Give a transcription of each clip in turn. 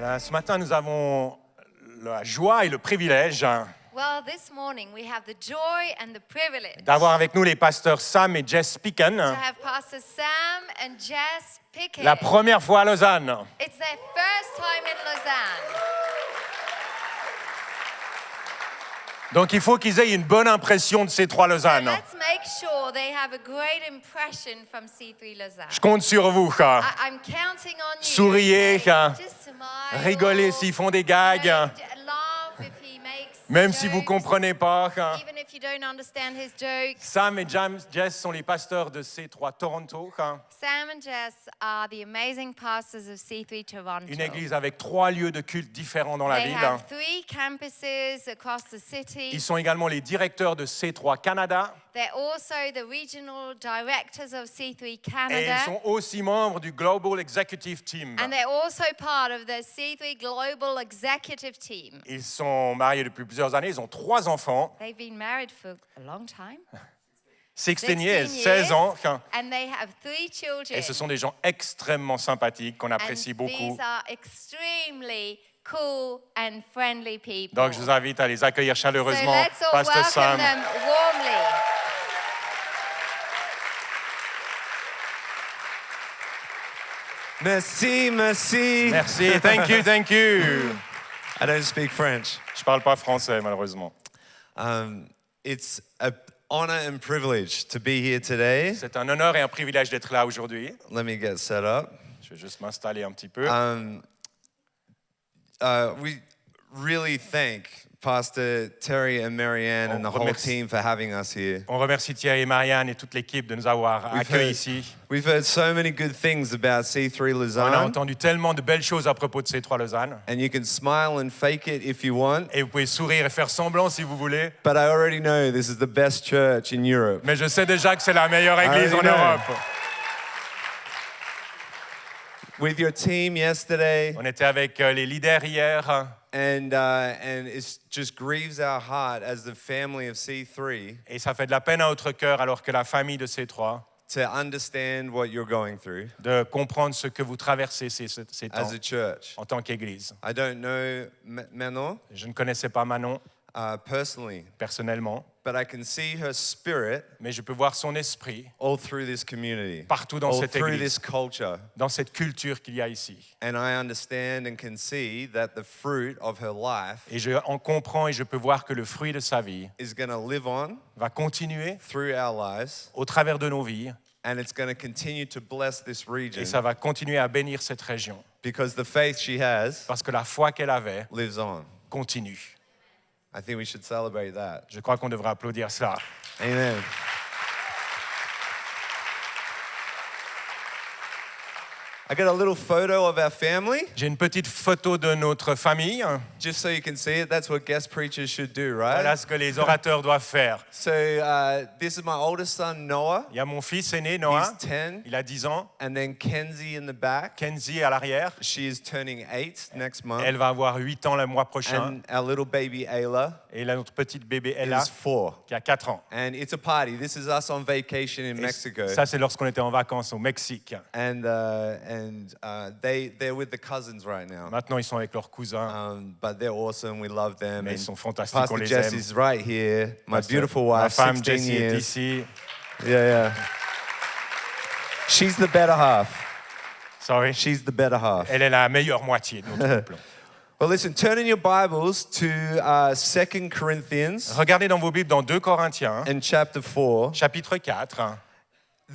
Voilà, ce matin, nous avons la joie et le privilège Well, this morning we have the joy and the privilege d'avoir avec nous les pasteurs Sam et Jess Picken. to have Pastor Sam and Jess Pickett. La première fois à Lausanne. It's their first time in Lausanne. Donc il faut qu'ils aient une bonne impression de ces trois Lausanne. Let's make sure they have a great impression from C3 Lausanne. Je compte sur vous. I'm counting on you. Souriez, Just smile. rigolez s'ils font des gags, Laugh if he makes même si vous ne jokes, comprenez pas. even if you don't understand his jokes. Sam et Jess sont les pasteurs de C3 Toronto, Sam and Jess are the amazing pastors of C3 Toronto. une église avec 3 lieux de culte différents dans la They ville. have 3 campuses across the city. Ils sont également les directeurs de C3 Canada They're also the regional directors of C3 et Canada. ils sont aussi membres du Global Executive Team. And they're also part of the C3 Global Executive Team. Ils sont mariés depuis plusieurs années, ils ont 3 enfants, They've been married for a long time. 16 years, 16 ans, And they have 3 children. et ce sont des gens extrêmement sympathiques qu'on apprécie And beaucoup. these are extremely cool and friendly people. Donc je vous invite à les accueillir So chaleureusement, let's all Pasteur welcome Sam. them warmly. Merci, merci. Merci, thank you, thank you. I don't speak French. Je parle pas français malheureusement. It's an honor and privilege to be here today. C'est un honneur et un privilège d'être là aujourd'hui. Let me get set up. Je vais juste m'installer un petit peu. We really thank Pastor Terry and Marianne and the whole team for having us here. On remercie Thierry et Marianne et toute l'équipe de nous avoir accueillis ici. We've heard so many good things about C3 On a Lausanne, entendu tellement de belles choses à propos de ces 3 Lausanne. and you can smile and fake it if you want, Et vous pouvez sourire et faire semblant si vous voulez. but I already know this is the best church in Europe. Mais je sais déjà que c'est la meilleure église en already know. Europe. With your team yesterday, On était avec les leaders hier. and it just grieves our heart as the family of C3 Et ça fait de la peine à notre cœur alors que la famille de ces 3, to understand what you're going through de comprendre ce que vous traversez ces temps as a church. en tant qu'église. I don't know Manon Je ne connaissais pas Manon personally, personnellement, but I can see her spirit mais je peux voir son esprit all through this community, partout dans all cette through église, this culture. dans cette culture qu'il y a ici. And I understand and can see that the fruit of her life Et je en comprends et je peux voir que le fruit de sa vie is going to live on va continuer through our lives, au travers de nos vies and it's going to continue to bless this region et ça va continuer à bénir cette région because the faith she has parce que la foi qu'elle avait lives on. continue. I think we should celebrate that. Je crois qu'on devrait applaudir cela. Amen. I got a little photo of our family, J'ai une petite photo de notre famille. just so you can see it. That's what guest preachers should do, right? Voilà ce que les orateurs doivent faire. So this is my oldest son, Noah. Il y a mon fils aîné, Noah. He's 10. Il a 10 ans. And then Kenzie in the back. Kenzie à l'arrière. She is turning 8 next month. Elle va avoir 8 ans le mois prochain. And our little baby, Ayla, Et là, notre petite bébé Ella, is 4. qui a 4 ans. And it's a party. This is us on vacation in Et Mexico. ça, c'est lorsqu'on était en vacances au Mexique. And they're with the cousins right now. Maintenant, ils sont avec leurs cousins. But they're awesome. We love them. Mais And ils sont fantastiques, on Pastor les Jess aime. is right here. My Parce que beautiful ma wife, femme 16 Jessie est years. ici. Yeah. She's the better half. Sorry. She's the better half. Elle est la meilleure moitié de notre couple. Well, listen, turn in your Bibles to 2 Corinthians Regardez dans vos Bibles dans 2 Corinthiens, and chapter 4. chapitre 4.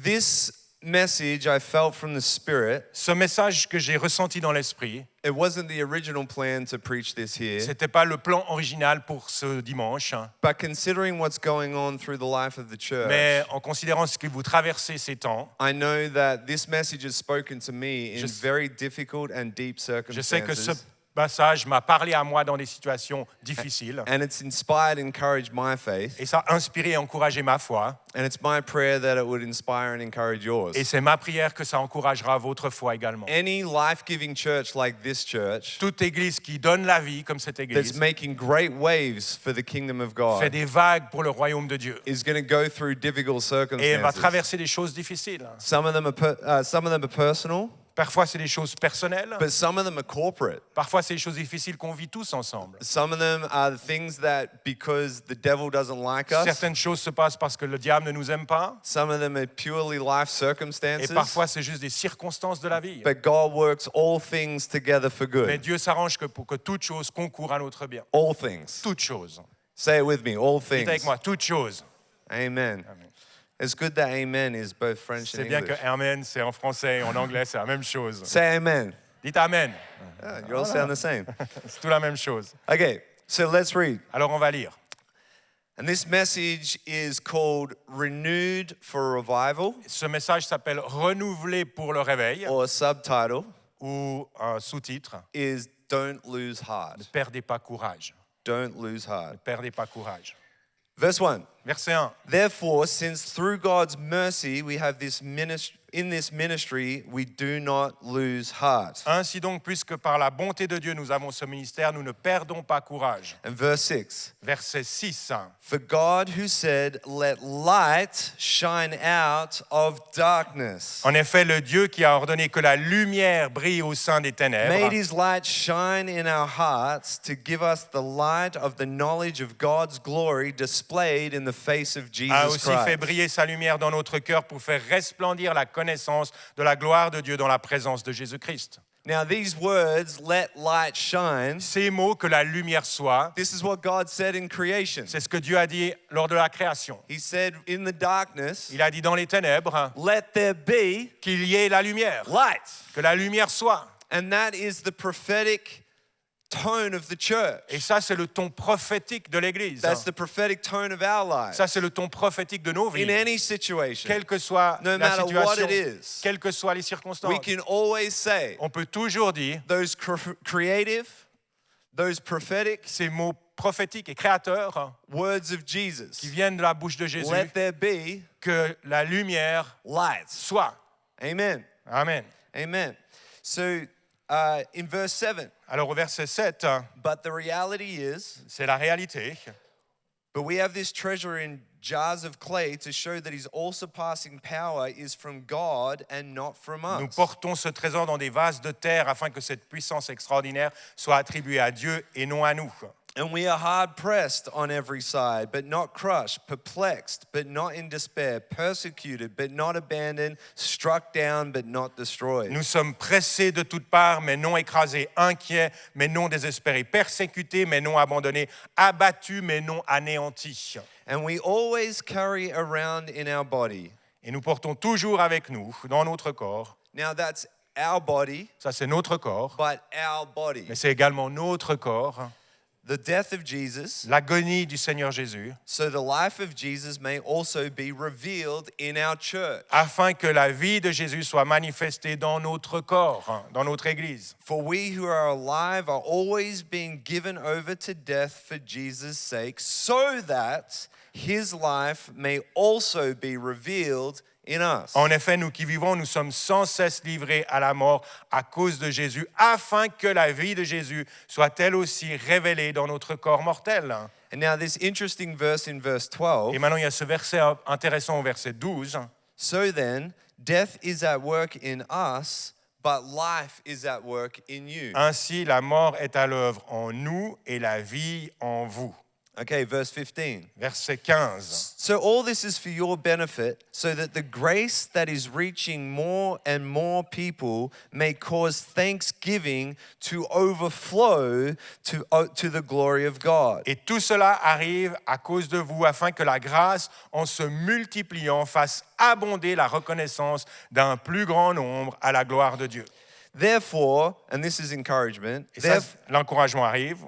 This message I felt from the Spirit. Ce message que j'ai ressenti dans l'esprit, It wasn't the original plan to preach this here. c'était pas le plan original pour ce dimanche, But considering what's going on through the life of the church, mais en considérant ce que vous traversez ces temps, I know that this message has spoken to me in Je- very difficult and deep je sais que ce circumstances. passage m'a parlé à moi dans des situations difficiles And it's inspired and encouraged my faith. et ça a inspiré et encouragé ma foi. And it's my prayer that it would inspire and encourage yours. Et c'est ma prière que ça encouragera votre foi également. Any life-giving church like this church Toute église qui donne la vie comme cette that's église making great waves for the kingdom of fait God des vagues pour le royaume de Dieu is going to go through difficult et va circumstances. traverser des choses difficiles. Some of them are personal. Parfois, c'est des choses personnelles. but some of them are corporate. Parfois, c'est des choses difficiles qu'on vit tous ensemble. Some of them are the things that because the devil doesn't like us. Certaines choses se passent parce que le diable ne nous aime pas. Some of them are purely life Et circumstances. parfois, c'est juste des circonstances de la vie. But God works all things together for Mais good. Dieu s'arrange que pour que toute chose concourt à notre bien. All things. Toute chose. Say it with me. All Dites avec things. moi, toute chose. Amen. It's good that amen is both French C'est and bien que English. Amen, c'est en français et en anglais, c'est la même chose. Say amen. Dites Amen. Yeah, you all sound the same. C'est tout la même chose. Okay, so let's read. Alors, on va lire. And this message is called Renewed for Revival, Ce message s'appelle Renouveler pour le réveil, or a subtitle ou un sous-titre, is Don't Lose Ne Heart. perdez pas courage. Don't lose Ne heart. perdez pas courage. Verse 1. Verset 1. Therefore, since through God's mercy we have this ministry, we do not lose heart. Ainsi donc, puisque par la bonté de Dieu nous avons ce ministère, nous ne perdons pas courage. And verse 6. Verset 6. For God who said, let light shine out of darkness, En effet, le Dieu qui a ordonné que la lumière brille au sein des made ténèbres his light shine in our hearts to give us the light of the knowledge of God's glory displayed in the face of a Jesus aussi fait Christ. briller sa lumière dans notre cœur pour faire resplendir la connaissance de la gloire de Dieu dans la présence de Jésus-Christ. Now these words, let light shine, Ces mots, que la lumière soit, this is what God said in creation. c'est ce que Dieu a dit lors de la création. He said in the darkness, Il a dit dans les ténèbres let there be qu'il y ait la lumière, light. que la lumière soit. And that is the prophetic tone of the church. Et ça, c'est le ton prophétique de l'Église. That's the prophetic tone of our lives. Ça, c'est le ton prophétique de nos In vies. any situation, Quelle que soit no la matter what situation, it is, quelles que soient les circonstances, we can always say on peut toujours dire those creative, those prophetic ces mots prophétiques et créateurs words of qui Jesus. viennent de la bouche de Jésus, Let there be que la lumière light. soit. Amen. Amen. Amen. So in verse 7, Alors au verset 7, but the reality is, c'est la réalité. but we have this treasure in jars of clay to show that his all-surpassing power is from God and not from Nous us. portons ce trésor dans des vases de terre afin que cette puissance extraordinaire soit attribuée à Dieu et non à nous. And we are hard pressed on every side, but not crushed, perplexed, but not in despair, persecuted, but not abandoned, struck down, but not destroyed. Nous sommes pressés de toutes parts, mais non écrasés, inquiets, mais non désespérés, persécutés, mais non abandonnés, abattus, mais non anéantis. And we always carry around in our body. Et nous portons toujours avec nous, dans notre corps, Now that's our body, ça c'est notre corps, but our body. mais c'est également notre corps, The death of Jesus, l'agonie du Seigneur Jésus, so the life of Jesus may also be revealed in our church. afin que la vie de Jésus soit manifestée dans notre corps, dans notre Église. For we who are alive are always being given over to death for Jesus' sake, so that his life may also be revealed in us. En effet, nous qui vivons, nous sommes sans cesse livrés à la mort à cause de Jésus, afin que la vie de Jésus soit elle aussi révélée dans notre corps mortel. And now this interesting verse in verse 12. Et maintenant, il y a ce verset intéressant au verset 12. So then, death is at work in us, but life is at work in you. Ainsi, la mort est à l'œuvre en nous et la vie en vous. Okay, verse 15. Verset 15. So all this is for your benefit, so that the grace that is reaching more and more people may cause thanksgiving to overflow to the glory of God. Et tout cela arrive à cause de vous, afin que la grâce, en se multipliant, fasse abonder la reconnaissance d'un plus grand nombre à la gloire de Dieu. Therefore, and this is encouragement, Et ça, l'encouragement arrive.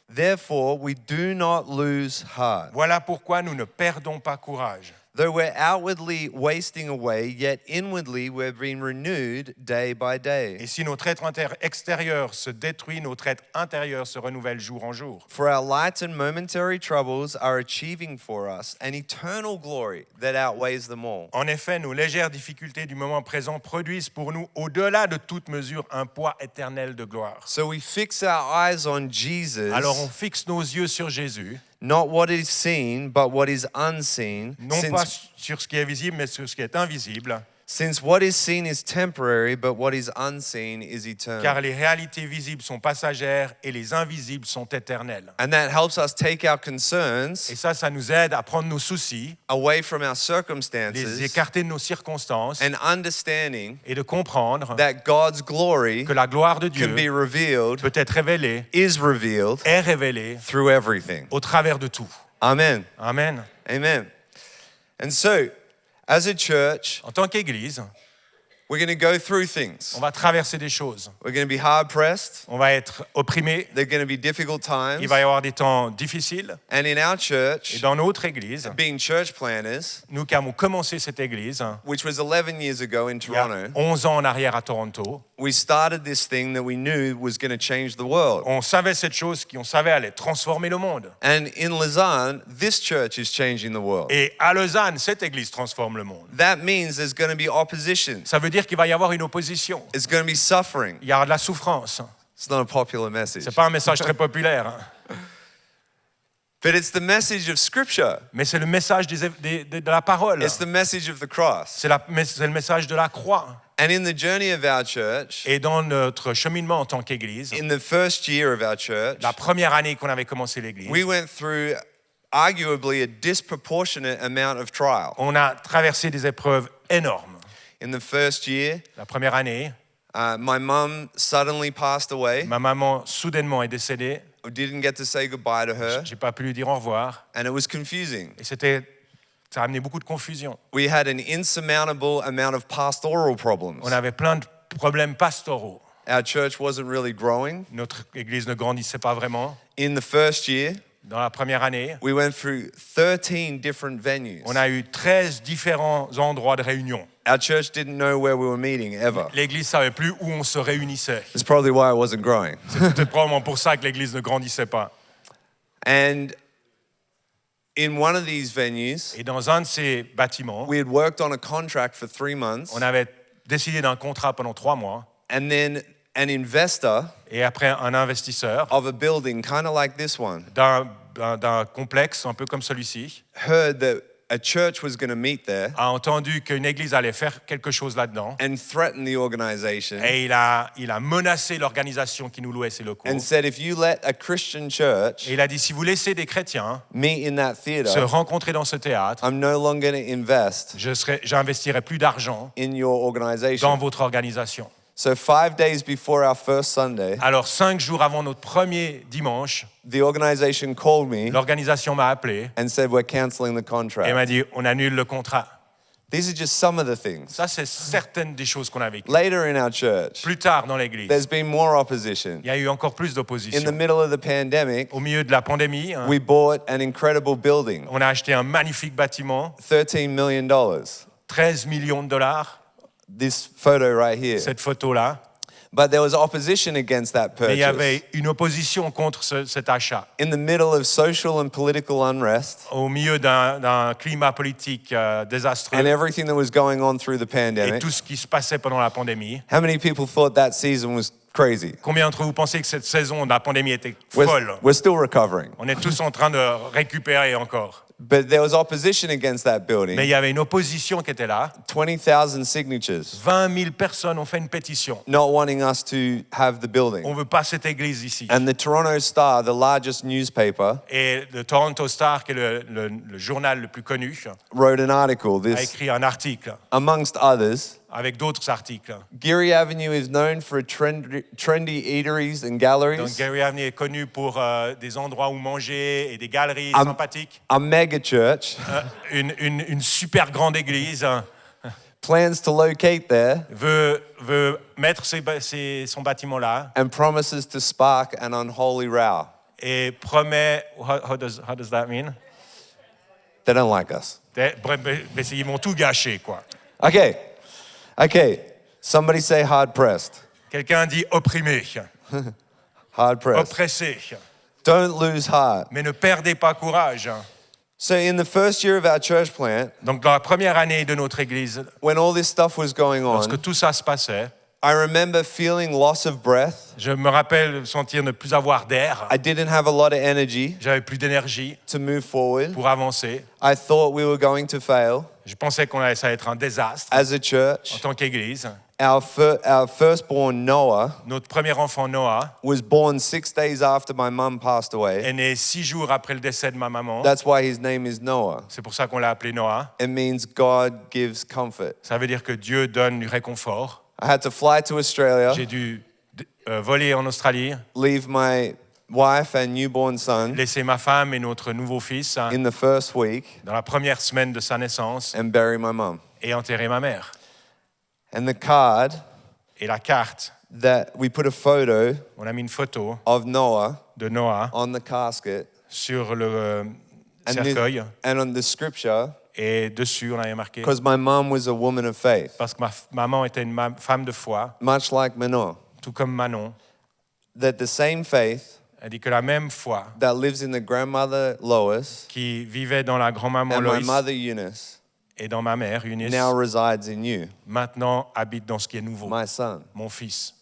therefore we do not lose heart. Voilà pourquoi nous ne perdons pas courage. Though we're outwardly wasting away, yet inwardly we're being renewed day by day. Et si notre être extérieur se détruit, notre être intérieur se renouvelle jour en jour. For our light and momentary troubles are achieving for us an eternal glory that outweighs them all. En effet, nos légères difficultés du moment présent produisent pour nous, au-delà de toute mesure, un poids éternel de gloire. So we fix our eyes on Jesus, Alors on fixe nos yeux sur Jésus, not what is seen, but what is unseen, non pas since, sur ce qui est visible, mais sur ce qui est invisible, Since what is seen is temporary, but what is unseen is eternal. Car les réalités visibles sont passagères et les invisibles sont éternelles. And that helps us take our concerns Et ça nous aide à prendre nos soucis, away from our les circumstances écarter de nos circonstances and understanding et de comprendre that God's glory que la gloire de can Dieu be revealed, peut être révélée, is revealed est révélée through everything. au travers de tout. Amen. Amen. Amen. And so, as a church, En tant qu'Église, we're going to go through things. on va traverser des choses. We're going to be hard pressed. On va être opprimés. They're going to be difficult times. Il va y avoir des temps difficiles. And in our Et church, dans notre Église, being church planners, nous qui avons commencé cette Église which was 11 years ago in il y a Toronto, 11 ans en arrière à Toronto, we started this thing that we knew was going to change the world. on savait cette chose qu'on savait allait transformer le monde. And in Lausanne, this church is changing the world. Et à Lausanne, cette Église transforme le monde. That means there's going to be opposition. Ça veut dire qu'il va y avoir une opposition. It's going to be suffering. Il y aura de la souffrance. It's not a popular message. C'est pas un message très populaire, hein. But it's the message of Scripture. Mais c'est le message de la parole. It's the message of the cross. C'est le message de la croix. And in the journey of our church, Et dans notre cheminement en tant qu'Église, in the first year of our church, la première année qu'on avait commencé l'Église, we went through arguably a disproportionate amount of trial. on a traversé des épreuves énormes. In the first year, La première année, my mum suddenly passed away. ma maman soudainement est décédée. I didn't get to say goodbye to her, J'ai pas pu lui dire au revoir. and it was confusing. Et ça a amené beaucoup de confusion. We had an insurmountable amount of pastoral problems. On avait plein de problèmes pastoraux. Our church wasn't really growing. Notre Église ne grandissait pas vraiment. In the first year, Dans la première année, we went through 13 different venues. on a eu 13 différents endroits de réunion. Our church didn't know where we were meeting ever. L'Église ne savait plus où on se réunissait. That's probably why it wasn't growing. C'est peut-être probablement pour ça que l'Église ne grandissait pas. And in one of these venues, Et dans un de ces bâtiments, we had worked on a contract for 3 months, on avait décidé d'un contrat pendant 3 mois. and then an investor Et après, un investisseur of a building kind of like this one d'un complexe un peu comme celui-ci heard that a church was going to meet there a entendu qu'une église allait faire quelque chose là-dedans. and threaten the organization Et il a menacé l'organisation qui nous louait ces locaux. and said, if you let a Christian church Et il a dit, si vous laissez des chrétiens meet in that se theater, rencontrer dans ce théâtre, I'm no longer going to invest j'investirai plus d'argent in your dans organization. votre organisation. So 5 days before our first Sunday, Alors 5 jours avant notre premier dimanche, the organization called me l'organisation m'a appelé and said, we're canceling the et contract. m'a dit, on annule le contrat. These are just some of the things. Ça, c'est certaines des choses qu'on a vécues. Later in our church, Plus tard dans l'église, there's been more opposition. il y a eu encore plus In the d'opposition. middle of the pandemic, Au milieu de la pandémie, hein, we bought an incredible building, on a acheté un magnifique bâtiment, $13 million. 13 millions de dollars, This photo right here. cette photo-là. But there was opposition against that Mais il y purchase. avait une opposition contre cet achat. In the middle of social and political unrest Au milieu d'un climat politique désastreux and everything that was going on through the et pandemic, tout ce qui se passait pendant la pandémie. how many people thought that season was crazy? Combien d'entre vous pensaient que cette saison de la pandémie était We're, folle? we're still recovering. On est tous en train de récupérer encore. But there was opposition against that Mais building. il y avait une opposition qui était là. 20,000 signatures 20 000 personnes ont fait une pétition. not wanting us to have the On building. ne veut pas cette église ici. And the Toronto Star, the largest newspaper, Et le Toronto Star, qui est le journal le plus connu, wrote an article. a This, écrit un article amongst others, avec d'autres articles. Geary Avenue is known for trendy eateries and Donc galleries. Gary Avenue est connu pour des endroits où manger et des galeries Am- sympathiques. A mega church Une super grande église hein, plans to locate there veut mettre son bâtiment là and promises to spark an unholy row. et promet. How does that mean? They don't like us. Mais ils vont tout gâcher quoi. Okay. Somebody say hard pressed. Quelqu'un dit opprimé, Hard pressed. oppressé, Don't lose heart. mais ne perdez pas courage. So in the first year of our church plant, Donc dans la première année de notre église, when all this stuff was going lorsque on, tout ça se passait, I remember feeling loss of breath. Je me rappelle sentir ne plus avoir d'air. I didn't have a lot of energy J'avais plus d'énergie to move forward. pour avancer. I thought we were going to fail Je pensais qu'on allait ça allait être un désastre as a en church. tant qu'Église. Our firstborn Noah Notre premier enfant Noah was born 6 days after my mum passed away. est né 6 jours après le décès de ma maman. That's why his name is Noah. C'est pour ça qu'on l'a appelé Noah. It means God gives comfort. Ça veut dire que Dieu donne du réconfort. I had to fly to Australia, J'ai dû voler en Australie, leave my wife and newborn son laisser ma femme et notre nouveau fils in the first week dans la première semaine de sa naissance and bury my mum. et enterrer ma mère. And the card Et la carte, that we put a photo on a mis une photo of Noah de Noah on the casket sur le and, cercueil and on the scripture et dessus on avait marqué, because my mum was a woman of faith, parce que ma maman était une femme de foi, much like Manoah, tout comme Manon, that the same faith elle dit que la même foi that lives in the grandmother Lois qui vivait dans la grand-maman and my Loïs mother Eunice et dans ma mère Eunice, now resides in you, maintenant habite dans ce qui est nouveau, my son. mon fils.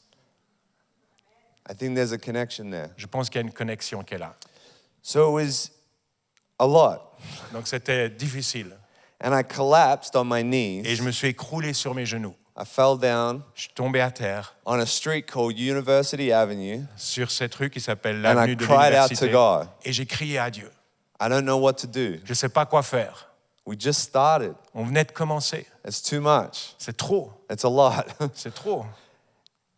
I think there's a connection there. Je pense qu'il y a une connexion qui est là. So it was a lot. Donc c'était difficile. And I collapsed on my Et knees. je me suis écroulé sur mes genoux. I fell down Je suis tombé à terre on a street called University Avenue. sur cette rue qui s'appelle And I l'avenue de cried out to l'université. God. Et j'ai crié à Dieu. I don't know what to do. Je ne sais pas quoi faire. We just started. On venait de commencer. It's too much. C'est trop. It's a lot. C'est trop.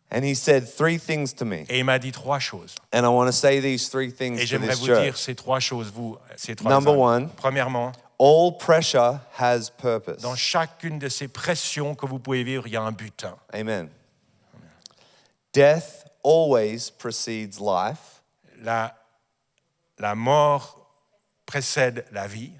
And he said 3 things to me. Et il m'a dit 3 choses. And I want to say these 3 things Et to j'aimerais this vous dire church. ces 3 choses, vous, ces 3 Number amis. one. Premièrement, All pressure has purpose. dans chacune de ces pressions que vous pouvez vivre, il y a un but. Amen. Death always precedes life. La mort précède la vie.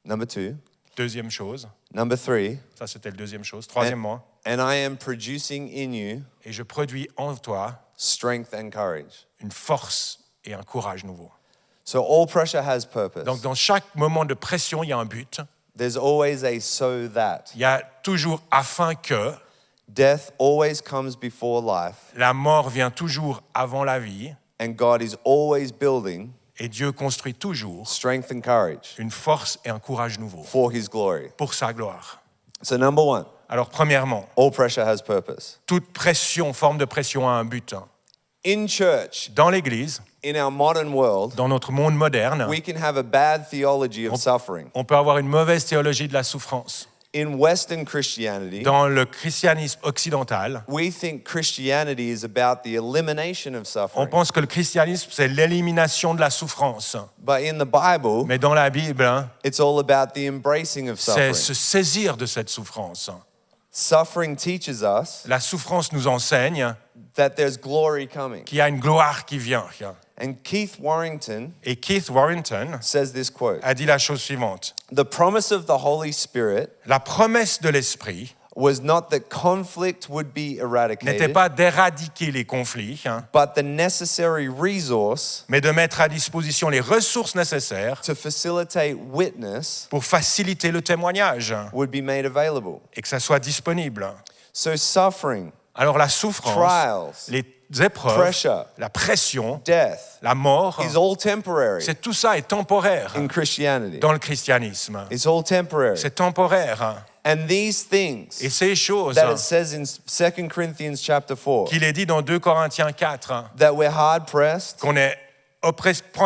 Number 2. Deuxième chose. Number 3. Ça, c'était la deuxième chose. Troisièmement, And I am producing in you et je produis en toi strength and courage. une force et un courage nouveau. So all pressure has purpose. Donc, dans chaque moment de pression, il y a un but. There's always a so that. Il y a toujours afin que. Death always comes before life, La mort vient toujours avant la vie. and God is always building Et Dieu construit toujours strength and courage une force et un courage nouveau for his glory. pour sa gloire. So number 1, Alors, premièrement, all pressure has purpose. toute pression, forme de pression a un but. In church, Dans l'Église, in our modern world, dans notre monde moderne, we can have a bad theology of suffering. on peut avoir une mauvaise théologie de la souffrance. In Western Christianity, Dans le christianisme occidental, we think Christianity is about the elimination of on suffering. pense que le christianisme, c'est l'élimination de la souffrance. But in the Bible, Mais dans la Bible, it's all about the embracing of c'est suffering. se saisir de cette souffrance. Suffering teaches us La souffrance nous enseigne that there's glory coming. qu'il y a une gloire qui vient. And Keith Warrington Et Keith Warrington says this quote: a dit la chose suivante. "The promise of the Holy Spirit La promesse de l'Esprit was not that conflict would be n'était eradicated, pas d'éradiquer les conflits, but the necessary resource mais de mettre à disposition les ressources nécessaires to facilitate witness pour faciliter le témoignage would be made available." et que ça soit disponible. So suffering, Alors la souffrance, trials, les épreuves, pressure, la pression, death la mort, is all temporary tout ça est temporaire in Christianity. dans le christianisme. It's all temporary. C'est temporaire. And these things Et ces choses that it says in 2 Corinthians chapter 4, qu'il est dit dans 2 Corinthiens 4, that we're hard pressed, qu'on est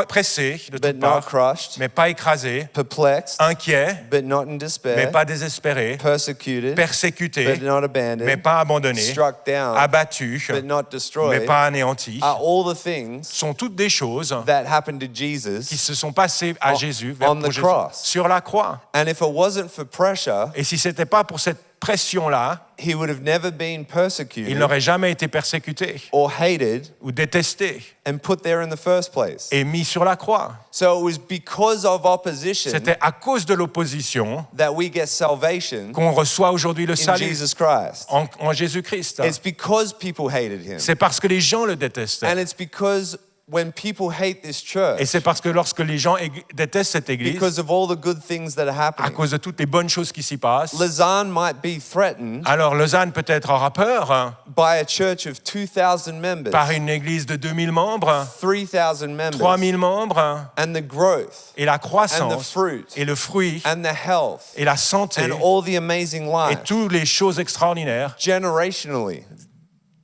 pressé de but toutes not parts, crushed, mais pas écrasé, perplexed, inquiet, but not in mais despair, pas désespéré, persecuted, persécuté, but not mais abandoned, pas abandonné, struck down, abattu, but not mais destroyed, pas anéanti, are all the things sont toutes des choses that happened to qui Jesus. se sont passées à Jésus, on the pour Jésus, cross. sur la croix. And if it wasn't for pressure, Et si ce n'était pas pour cette pression-là, he would have never been il persecuted n'aurait jamais été persécuté or hated ou détesté and put there in the first place. et mis sur la croix. So it was because of opposition C'était à cause de l'opposition that we get salvation qu'on reçoit aujourd'hui le in salut Jesus Christ. en Jésus-Christ. It's because people hated him. C'est parce que les gens le détestaient. And it's because when people hate this church Et c'est parce que lorsque les gens détestent cette église, because of all the good things that are à happening, cause de toutes les bonnes choses qui s'y passent, Lausanne might be threatened alors Lausanne peut-être aura peur by a church of 2,000 members, par une église de 2000 membres, 3,000 members, 3000 membres, and the growth et la and the croissance, fruit et le fruit, and the health et la santé, and all the amazing et life toutes les choses extraordinaires generationally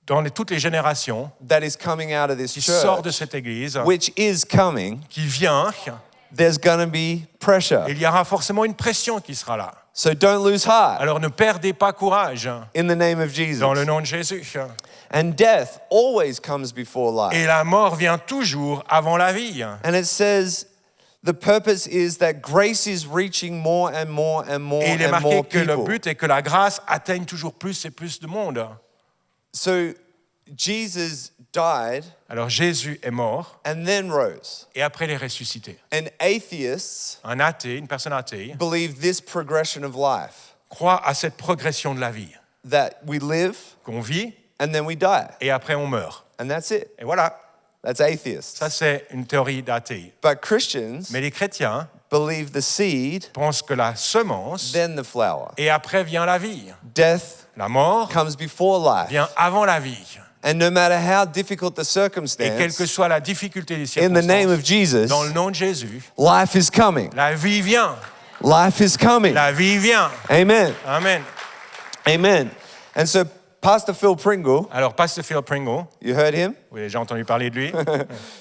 dans toutes les générations that is coming out of this qui sortent de church, cette église, which is coming, qui vient, there's going to be pressure. il y aura forcément une pression qui sera là. So don't lose heart Alors ne perdez pas courage in the name of Jesus. dans le nom de Jésus. And death always comes before life. Et la mort vient toujours avant la vie. And it says the purpose is that grace is reaching more and more and more Et il est and marqué more que le people. but est que la grâce atteigne toujours plus et plus de monde. So Jesus died Alors Jésus est mort and then rose. et après il est ressuscité. And atheists Un athée, une personne athée, believe this progression of life, croit à cette progression de la vie, that we live qu'on vit and then we die. et après on meurt. And that's it. Et voilà, That's atheists. ça c'est une théorie d'athée. But Christians Mais les chrétiens believe the seed, pensent que la semence then the flower. et après vient la vie. Death La mort comes before life. vient avant la vie. And no matter how difficult the Et quelle que circumstance, soit la difficulté des in the name of circonstances, Jesus, dans le nom de Jésus, life is coming. la vie vient. Life is coming. La vie vient. Amen. Amen. Amen. And so Pastor Phil Pringle, Alors, Pastor Phil Pringle, you heard him, vous avez déjà entendu parler de lui,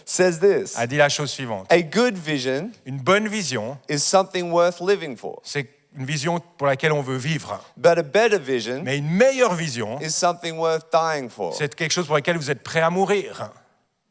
says this. a dit la chose suivante. A good vision Une bonne vision, is something worth living for. c'est une vision pour laquelle on veut vivre. But a better vision Mais une meilleure vision, is something worth dying for. c'est quelque chose pour lequel vous êtes prêt à mourir.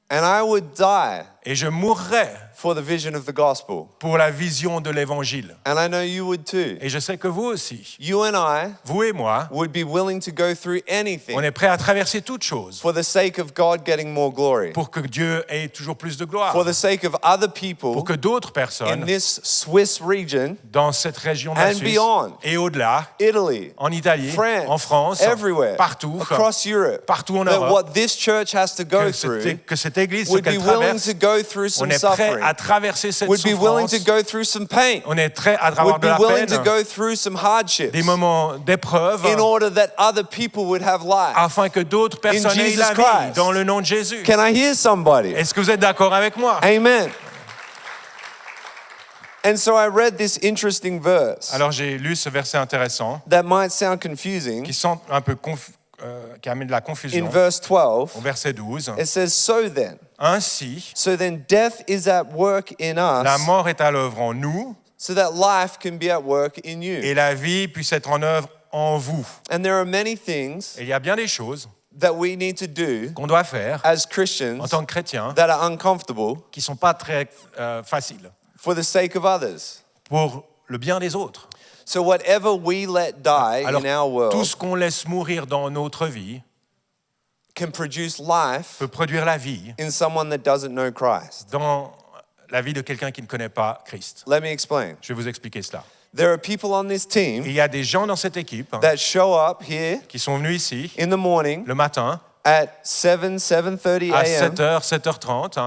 And I would die Et je mourrais for the vision of the gospel. pour la vision de l'évangile. And I know you would too. Et je sais que vous aussi, You and I vous et moi, would be willing to go through on anything est prêt à traverser toutes choses for the sake of God getting more glory, pour que Dieu ait toujours plus de gloire, for the sake of other pour people que d'autres in personnes this Swiss region, dans cette région de la And Suisse beyond. et au-delà, Italy, en Italie, France, en France, everywhere, partout, across Europe, partout en that Europe, what this church has to go through que cette église, ce would be qu'elle willing traverse, to go through on some est prêt suffering, à traverser cette would be willing souffrance, to go through some pain, on est prêt à avoir would de be la willing to peine, go through some hardships des moments d'épreuve, in order that other people would have life. afin que d'autres personnes aient Jesus la vie Christ. dans le nom de Jésus. Can I hear somebody? Est-ce que vous êtes d'accord avec moi? Amen. And so I read this interesting verse Alors j'ai lu ce verset intéressant that might sound confusing. qui sent un peu qui amène de la In confusion. verse 12, Au verset 12, it says, So then death is at work in la us, mort est à l'œuvre en nous so that life can be at work in you. et la vie puisse être en œuvre en vous. And there are many things Et il y a bien des choses that we need to do qu'on doit faire as en Christians tant que chrétiens that are uncomfortable qui ne sont pas très faciles for the sake of others. pour le bien des autres. So whatever we let die Alors in our tout world ce qu'on laisse mourir dans notre vie can produce life peut produire la vie in someone that doesn't know Christ. dans la vie de quelqu'un qui ne connaît pas Christ. Let me explain. Je vais vous expliquer cela. There are people on this Et team il y a des gens dans cette équipe that show up here qui sont venus ici in the morning le matin at 7:30 à a.m. 7h, 7h30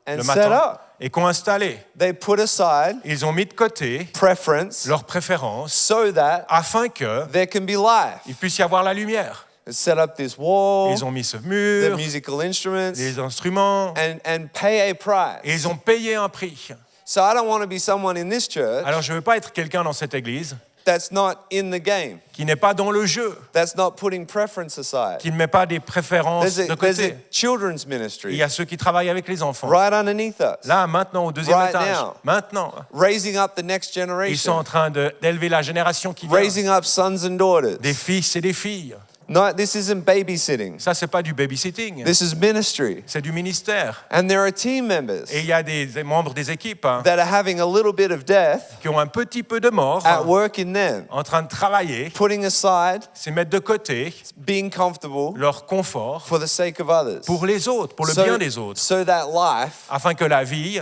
and le set matin up. et qui ont installé. They put aside Ils ont mis de côté preference leurs préférences so that afin que there can be life. il puisse y avoir la lumière. They set up this wall, Ils ont mis ce the mur, musical instruments, les instruments, and pay a price. et ils ont payé un prix. So I don't want to be someone in this church Alors je ne veux pas être quelqu'un dans cette église that's not in the game, qui n'est pas dans le jeu, that's not putting preference aside. qui ne met pas des préférences There's de a côté. children's Il y ministry a ceux qui travaillent avec les enfants. right underneath us, Là, maintenant, au deuxième Right étage. now. Maintenant, raising up the next ils sont generation, en train d'élever la génération qui vient. raising up sons and daughters. Des fils et des filles. No, this isn't babysitting. Ça, c'est pas du babysitting. This is ministry. C'est du ministère. And there are team members Et il y a des membres des équipes that are having a little bit of death qui ont un petit peu de mort at work in them, en train de travailler, putting aside c'est mettre de côté being comfortable leur confort for the sake of others. pour les autres, pour le bien des autres, So that life afin que la vie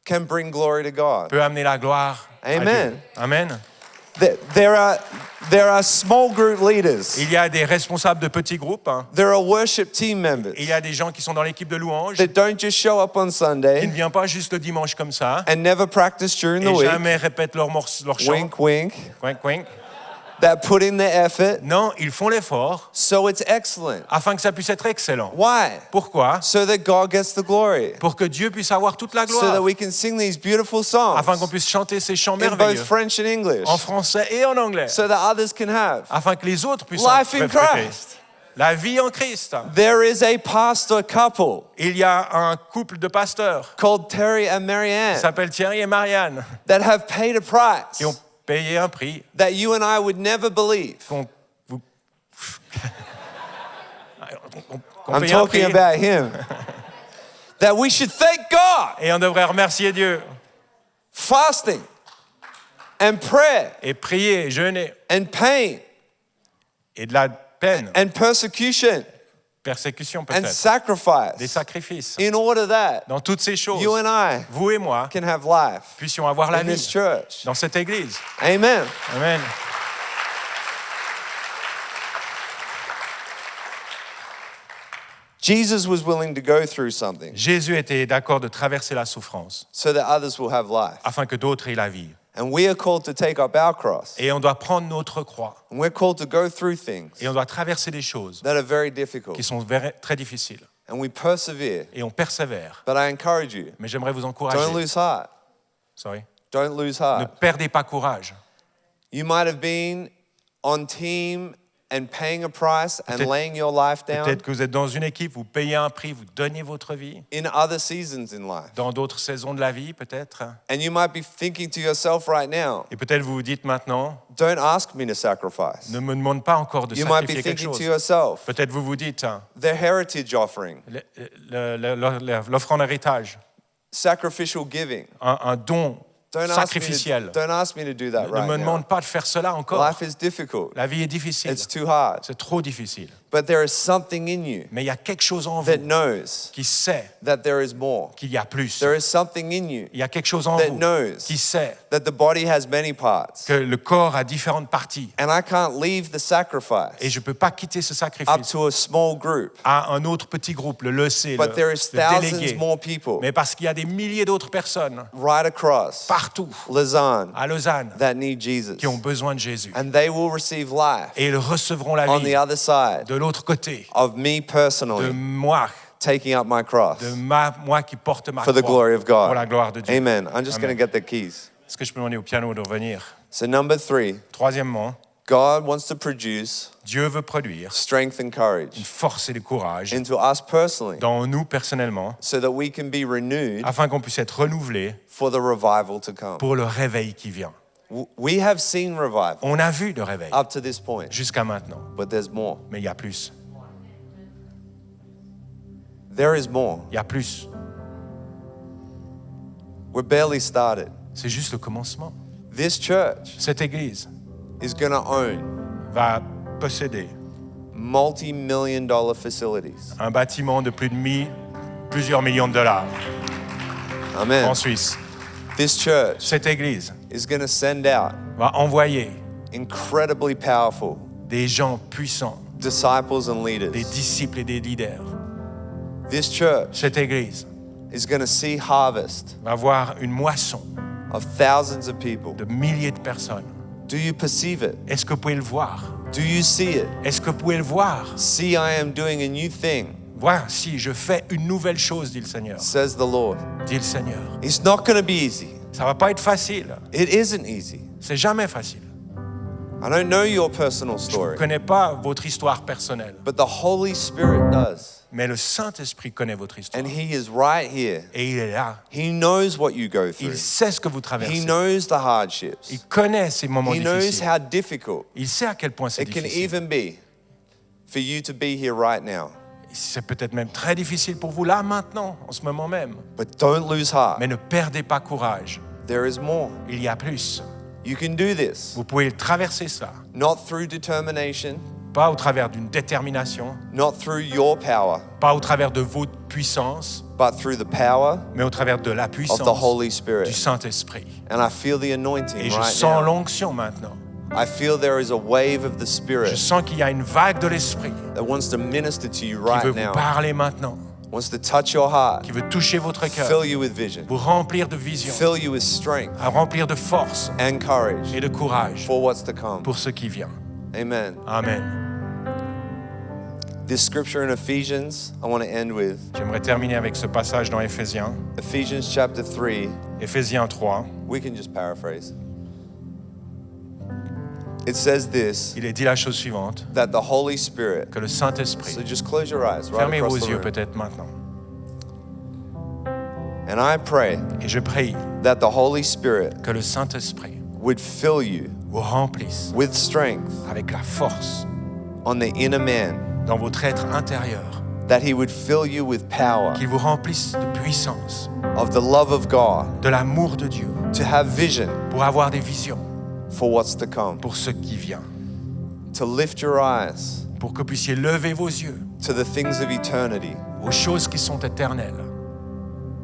can bring glory to God. peut amener la gloire à Amen. Dieu. Amen. There are small group leaders. Il y a des responsables de petits groupes. Hein. There are worship team members Il y a des gens qui sont dans l'équipe de louange, that don't just show up on qui Sunday ne viennent pas juste le dimanche comme ça, and never practice during the et week. jamais répètent leur chant. Wink, wink. Wink, wink. That put in the effort. Non, ils font l'effort So it's excellent. afin que ça puisse être excellent. Why? Pourquoi? So that God gets the glory. Pour que Dieu puisse avoir toute la So that gloire. we can sing these beautiful songs Afin qu'on puisse chanter ces chants in both merveilleux French and English. en français et en anglais. So that others can have. Afin que les autres puissent Life in refléter. Christ. La vie en Christ. There is a pastor couple Il y a un couple de pasteurs called Terry and qui Marianne s'appellent Thierry et Marianne that have paid a price qui ont payé un prix that you and I would never believe. qu'on I'm paye un talking prix about him. That we should thank God. et on devrait remercier Dieu Fasting and prayer et prier, jeûner and pain et de la peine, and persecution persécution and peut-être, des sacrifice sacrifices. in order that Dans toutes ces choses, you and I vous et moi can have life puissions avoir la in this vie church. dans cette église. Amen. Amen. Jesus was willing to go through something Jésus était d'accord de traverser la souffrance so that others will have life. afin que d'autres aient la vie. And we are called to take up our cross. Et on doit prendre notre croix And we're called to go through things et on doit traverser des choses that are very difficult. qui sont très difficiles. And we persevere. Et on persévère. But I encourage you, Mais j'aimerais vous don't encourager. lose heart. Sorry. Don't lose Ne heart. perdez pas courage. You might have been on team and paying a price and Peut-être- laying your life down Peut-être que vous êtes dans une équipe, vous payez un prix, vous donnez votre vie. in other seasons in life. Dans d'autres saisons de la vie, peut-être. And you might be thinking to yourself right now, Et peut-être vous vous dites maintenant, don't ask me to sacrifice. ne me demande pas encore de You might be sacrifier quelque thinking to chose. yourself, Peut-être vous vous dites, the heritage offering, l'offre en héritage, sacrificial giving. un don sacrificiel. Don't ask me to do that Ne right me now. demande pas de faire cela encore. Life is difficult. La vie est difficile. It's too hard. C'est trop difficile. But there is something in you Mais il y a quelque chose en that vous knows qui sait that there is more. qu'il y a plus. There is something in you Il y a quelque chose en that vous knows qui sait that the body has many parts. que le corps a différentes parties. And I can't leave the Et sacrifice je ne peux pas quitter ce up sacrifice to a small group. à un autre petit groupe, le LEC, But there is le thousands délégué. more people Mais parce qu'il y a des milliers d'autres personnes right across partout Lausanne à Lausanne that need Jesus. qui ont besoin de Jésus. And they will receive life Et ils recevront la on the vie other side de l'autre côté, of me de personally moi, taking up my cross moi qui porte ma for the croix glory of pour la God. gloire de Dieu. Amen. I'm just going to Amen. get the keys. Est-ce que je peux demander au piano de revenir? So, number 3, Troisièmement, God wants to produce Dieu veut produire strength and une courage force et du courage into us personally dans nous personnellement, so that we can be renewed afin qu'on puisse être renouvelé for the revival to come. pour le réveil qui vient. We have seen revival On a vu le réveil up to this point, jusqu'à maintenant, but there's more. mais il y a plus. There is more. Il y a plus. We're barely started. C'est juste le commencement. This church Cette église is going to own va posséder multi-million dollar facilities. un bâtiment de plusieurs millions de dollars Amen. en Suisse. This church Cette église is going to send out va envoyer incredibly powerful des gens puissants, disciples and des leaders. disciples et des leaders. This church Cette église is going to see harvest va avoir une moisson of thousands of people. de milliers de personnes. Do you perceive it? Est-ce que vous pouvez le voir? Do you see it? Est-ce que vous pouvez le voir? See, I am doing a new thing, Voici, je fais une nouvelle chose, dit le Seigneur. says the Lord. Dit le Seigneur. It's not going to be easy. Ça va pas être facile. It isn't easy. C'est jamais facile. I don't know your personal Je ne story, connais pas votre histoire personnelle, but the Holy Spirit does. mais le Saint-Esprit connaît votre histoire. And He is right here. Et il est là. He knows what you go through. Il sait ce que vous He traversez. knows the hardships. Il connaît ces moments He knows difficiles. how difficult Il sait à quel point c'est it can difficile. even be for you to be here right now. C'est peut-être même très difficile pour vous là, maintenant, en ce moment même. But don't lose heart. Mais ne perdez pas courage. There is more. Il y a plus. You can do this, Vous pouvez traverser ça. not through determination, Pas au travers d'une détermination, not through your power, pas au travers de votre puissance, but through the power mais au travers de la of the puissance Holy du Spirit. Saint-Esprit. And I feel the anointing Et je right sens now. l'onction maintenant. I feel there is a wave of the Je Spirit sens qu'il y a une vague de l'Esprit that wants to minister to you qui veut right vous now, parler maintenant, wants to touch your heart, qui veut toucher votre cœur, fill you with vision, vous remplir de vision, fill you with strength à remplir de force and courage et de courage for what's to come. pour ce qui vient. Amen. Amen. This scripture in Ephesians, I want to end with J'aimerais terminer avec ce passage dans Éphésiens, Ephesians chapter 3. Éphésiens 3. We can just paraphrase. It says this, Il est dit la chose suivante, that the Holy Spirit, que le Saint-Esprit, so just close your eyes right fermez across vos the yeux room. peut-être maintenant, And I pray et je prie that the Holy Spirit que le Saint-Esprit would fill you vous remplisse with strength avec la force on the inner man, dans votre être intérieur, that he would fill you with power qu'il vous remplisse de puissance, of the love of God, de l'amour de Dieu, to have vision pour avoir des visions for what's to come, pour ce qui vient, to lift your eyes pour que vous puissiez lever vos yeux to the things of eternity, aux choses qui sont éternelles,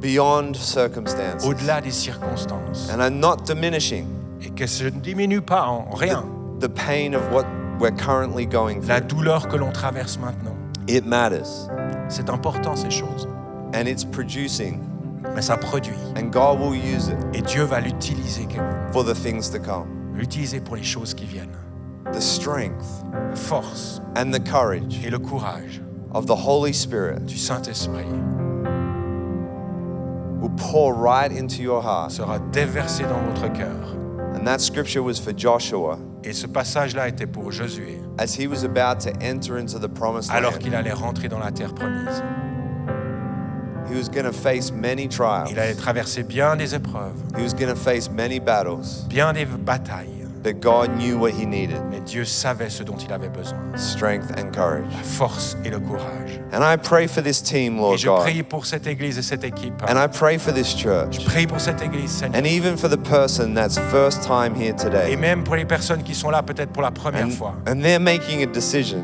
beyond circumstances. au-delà des circonstances, And I'm not diminishing et que ça ne diminue pas en rien the pain of what we're currently going la through. douleur que l'on traverse maintenant. It matters. C'est important ces choses, And it's producing, mais ça produit and God will use it et Dieu va l'utiliser, for the things to come. l'utiliser pour les choses qui viennent. The strength La force and the courage et le courage of the Holy Spirit du Saint-Esprit will pour right into your heart. sera déversé dans votre cœur. And that scripture was for Joshua Et ce passage-là était pour Josué, as he was about to enter into the promised alors land. qu'il allait rentrer dans la terre promise. He was going to face many trials. Il allait traverser bien des épreuves, He was going to face many battles. bien des batailles, But God knew what he needed, mais Dieu savait ce dont il avait besoin, strength and courage. la force et le courage. And I pray for this team, Et Lord je God. prie pour cette église et cette équipe. And I pray for this church. Je prie pour cette église, Seigneur. And even for the person that's first time here Et today. même pour les personnes qui sont là peut-être pour la première fois. And they're making a decision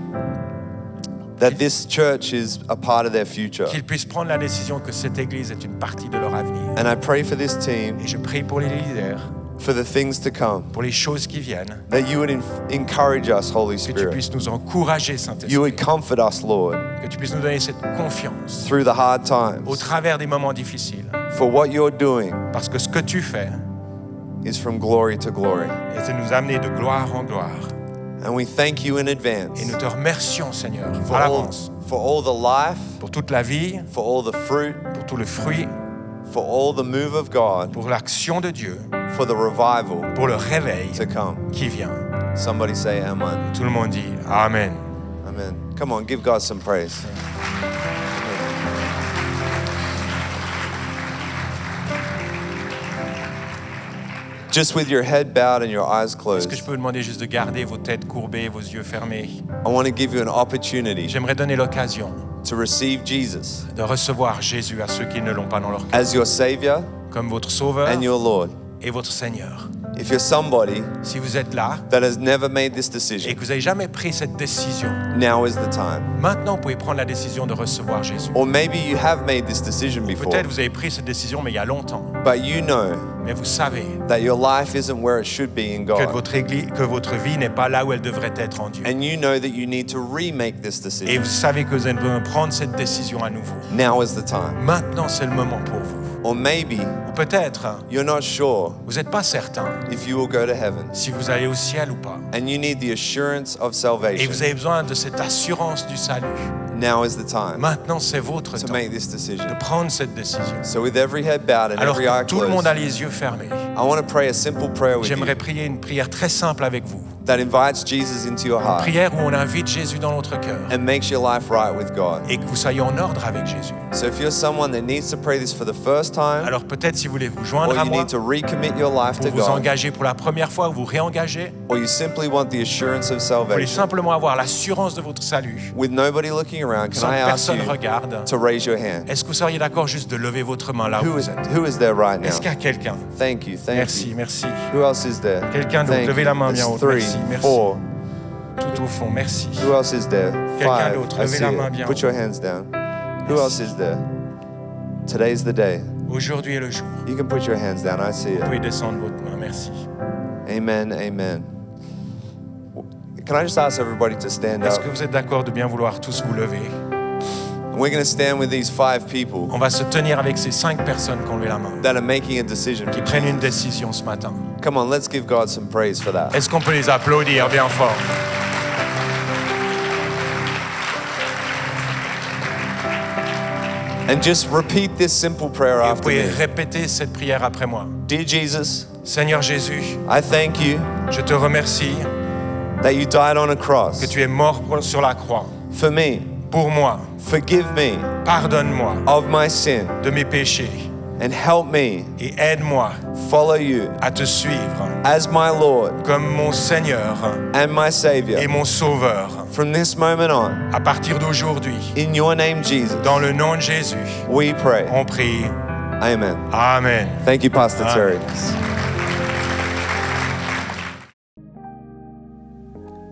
that this church is a part of their future. Qu'ils puissent prendre la décision que cette église est une partie de leur avenir. And I pray for this team, Et je prie pour les leaders, for the things to come, pour les choses qui viennent, that you would encourage us, Holy que tu Spirit. puisses nous encourager, You Saint-Esprit, would comfort us, Lord, que tu puisses nous donner cette confiance through the hard au times. travers des moments difficiles. For what you're doing Parce que ce que tu fais is from glory to glory. est de nous amener de gloire en gloire. And we thank you in Et advance nous te remercions, Seigneur, for à all, l'avance, for all the life, pour toute la vie, for all the fruit, pour tout le fruit, for all the move of God, pour l'action de Dieu, for the revival pour le réveil to come. qui vient. Somebody say amen. Tout le monde dit Amen. Amen. Come on, give God some praise. Just with your head bowed and your eyes Est-ce closed, que je peux vous demander juste de garder vos têtes courbées, vos yeux fermés? I want to give you an opportunity J'aimerais donner l'occasion to receive Jesus de recevoir Jésus à ceux qui ne l'ont pas dans leur cœur, as your Savior comme votre Sauveur and your Lord. et votre Seigneur. If you're somebody Si vous êtes là that has never made this et decision, que vous n'avez jamais pris cette décision, now is the time. maintenant vous pouvez prendre la décision de recevoir Jésus. Or maybe you have made this decision before, Peut-être vous avez pris cette décision, mais il y a longtemps. but you know Mais vous savez that your life isn't where it should be in que God. votre vie n'est pas là où elle devrait être en Dieu. And you know that you need to remake this Et decision. vous savez que vous allez prendre cette décision à nouveau. Now is the time. Maintenant, c'est le moment pour vous. Or maybe Ou peut-être, you're not sure vous n'êtes pas certain if you will go to heaven si vous allez au ciel ou pas. and you need the assurance of Et salvation. vous avez besoin de cette assurance du salut. Now is the time Maintenant, c'est votre to temps make this decision. de prendre cette décision. So with every head bowed and Alors every eye que tout le monde closed, a les yeux fermés, I want to pray a simple prayer with you j'aimerais prier une prière très simple avec vous. that invites Jesus into your heart Prière où on invite Jésus dans notre cœur and makes your life right with God. et que vous soyez en ordre avec Jésus. So if you're someone that needs to pray this for the first time, Alors peut-être si vous voulez vous or joindre à you moi need to recommit your life pour to vous God, engager pour la première fois ou vous réengager, or you simply want the assurance of vous voulez salvation, simplement avoir l'assurance de votre salut, with nobody looking around, sans can I que ask personne you regarde, to raise your hand? est-ce que vous seriez d'accord juste de lever votre main là où vous êtes? Who is there right now? Est-ce qu'il y a quelqu'un? Thank you, thank Merci, you. merci. Who else is there? Quelqu'un d'autre, Thank levez you. la main bien There's haute. 3, Merci, merci. 4. Tout au fond, merci. Who else is there? Quelqu'un 5. d'autre, I levez see la main it. bien Put haut. your hands down. Who else is there? Today's the day. Aujourd'hui est le jour. You can put your hands down. I see Vous it. pouvez descendre votre main, merci. Amen. Amen. Can I just ask everybody to stand Est-ce up? que vous êtes d'accord de bien vouloir tous vous lever? We're going to stand with these 5 people On va se tenir avec ces 5 personnes qui ont levé la main, that are making a decision. qui prennent une décision ce matin. Come on, let's give God some praise for that. Est-ce qu'on peut les applaudir bien fort? And just repeat this simple prayer Et vous after pouvez me. répéter cette prière après moi. Dear Jesus, Seigneur Jésus, I thank you je te remercie that you died on a que cross tu es mort sur la croix for me. pour moi. Forgive me Pardonne-moi of my sin de mes péchés and help me et aide-moi follow you à te suivre as my Lord comme mon Seigneur and my et Savior. mon Sauveur. From this moment on, À partir d'aujourd'hui, in your name, Jesus, dans le nom de Jésus, we pray. on prie. Amen. Amen. Thank you, Pastor Amen. Terry.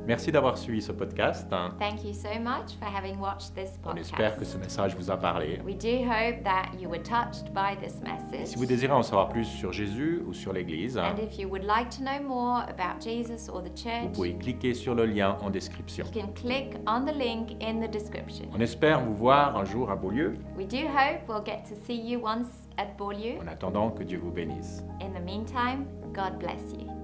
Merci d'avoir suivi ce podcast. Thank you so much for having watched this On espère que podcast. ce message vous a parlé. We do hope that you were touched by this message. Si vous désirez en savoir plus sur Jésus ou sur l'Église, And if you would like to know more about Jesus or the vous church, pouvez cliquer sur le lien en description. you can click on the link in the description. On espère vous voir un jour à Beaulieu. We do hope we'll get to see you once at Beaulieu. En attendant, que Dieu vous bénisse. In the meantime, God bless you.